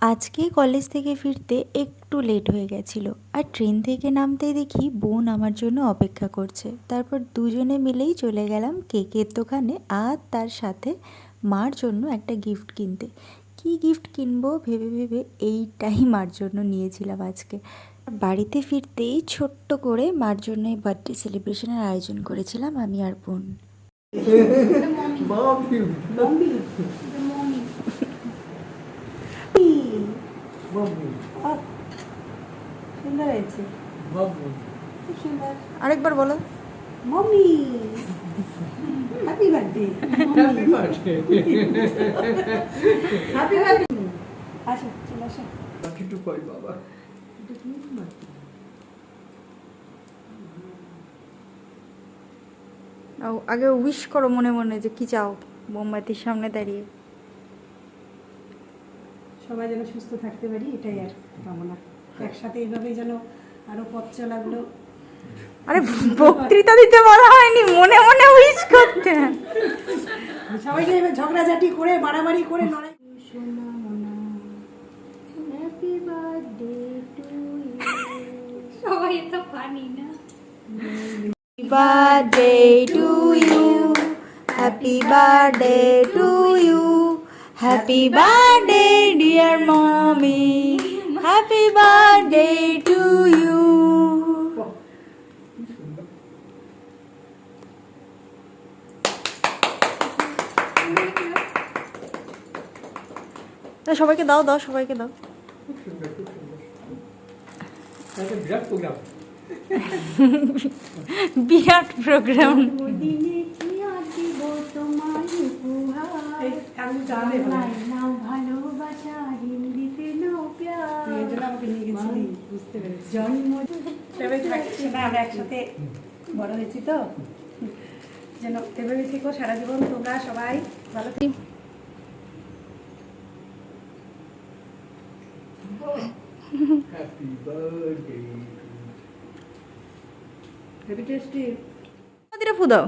আজকে কলেজ থেকে ফিরতে একটু লেট হয়ে গেছিলো, আর ট্রেন থেকে নামতেই দেখি বোন আমার জন্য অপেক্ষা করছে। তারপর দুজনে মিলেই চলে গেলাম কেকের দোকানে, আর তার সাথে মার জন্য একটা গিফট কিনতে। কি গিফট কিনবো ভেবে ভেবে এইটাই মার জন্য নিয়েছিলাম আজকে। বাড়িতে ফিরতেই ছোট্ট করে মার জন্য এই বার্থডে সেলিব্রেশনের আয়োজন করেছিলাম আমি আর বোন। সুন্দর হয়েছে, সুন্দর। আরেকবার বলো, mummy happy birthday. Happy birthday, happy birthday. আসো, চলে আসো। একটু কই বাবা, আগে উইশ করো মনে মনে যে কি চাও, মোমবাতির সামনে দাঁড়িয়ে। সবাই যেন সুস্থ থাকতে পারি, এটাই আর কামনা। একসাথে এইভাবেই যেন আরো পথ চলাগুলো। আরে বক্তৃতা দিতে বলা হয়নি, মনে মনে উইশ করতে। সবাইকে এবার ঝগড়াঝাটি করে বাড়াবাড়ি করে লড়াই। Happy birthday to you. সবাই তো পানি না। Birthday to you, happy birthday to you, happy birthday dear mommy, happy birthday to you. সবাইকে দাও দাও, সবাইকে দাও। খুব সুন্দর, খুব সুন্দর। এটা বিরাট প্রোগ্রাম, বিরাট প্রোগ্রাম। একসাথে বড় হয়েছি তো, যেন এভাবে থেকো সারা জীবন তোমরা সবাই ভালো। Happy birthday, happy tasty. দিরে ফু দাও।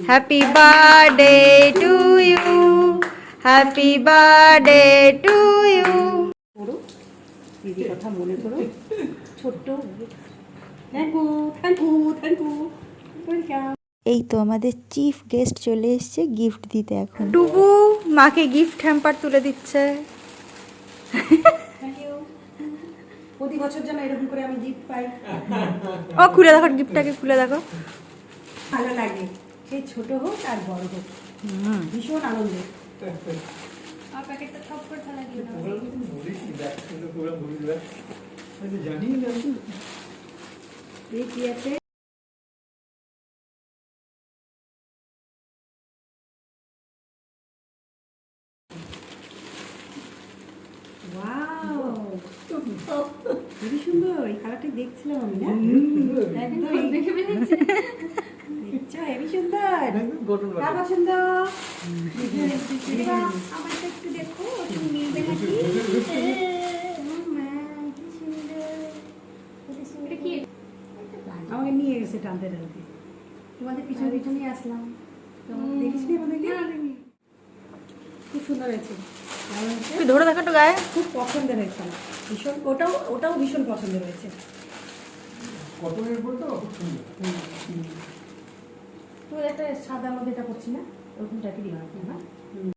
Happy birthday to you, happy birthday to you. করো দিদি কথা মনে করো, ছোট্ট। Thank you, thank you, thank you, welcome. এই তো আমাদের চিফ গেস্ট চলে এসেছে গিফট দিতে। এখন টুবু মাকে গিফট হ্যাম্পার তুলে দিচ্ছে। Thank you. প্রতি বছর যেন এরকম করে আমি গিফট পাই। ও খুলে দেখো, গিফটটাকে খুলে দেখো। ভালো লাগে, সেই ছোট হোক আর বড় হোক, ভীষণ আনন্দের। আর প্যাকেটটা সব করে ফেলা দিও না। ওরা তো বলিস নি, দেখ সুন্দর প্রোগ্রাম বলিস না, আমি জানি না। এই কি আছে? ওয়াও, খুবই সুন্দর। এই কালারটা দেখছিলাম আমি, না একদম দেখে ফেলেছি। দেখছো, হেবি সুন্দর। কার পছন্দ? আমারটা একটু দেখো, তুমি মিলবে নাকি? আমাকে নিয়ে গেছে টানতে টানতে, তোমাদের পিছনে পিছনে আসলাম। দেখিস নি আমাদেরকে? খুব সুন্দর হয়েছে। ধরে দেখো তো গায়ে। খুব পছন্দের হয়েছে আমার, ভীষণ। ওটাও ভীষণ পছন্দের হয়েছে। কটনের বলতো খুব সুন্দর। তো একটা সাদা মধ্যে এটা করছি না, ওরকম টাইপেরই হয় না।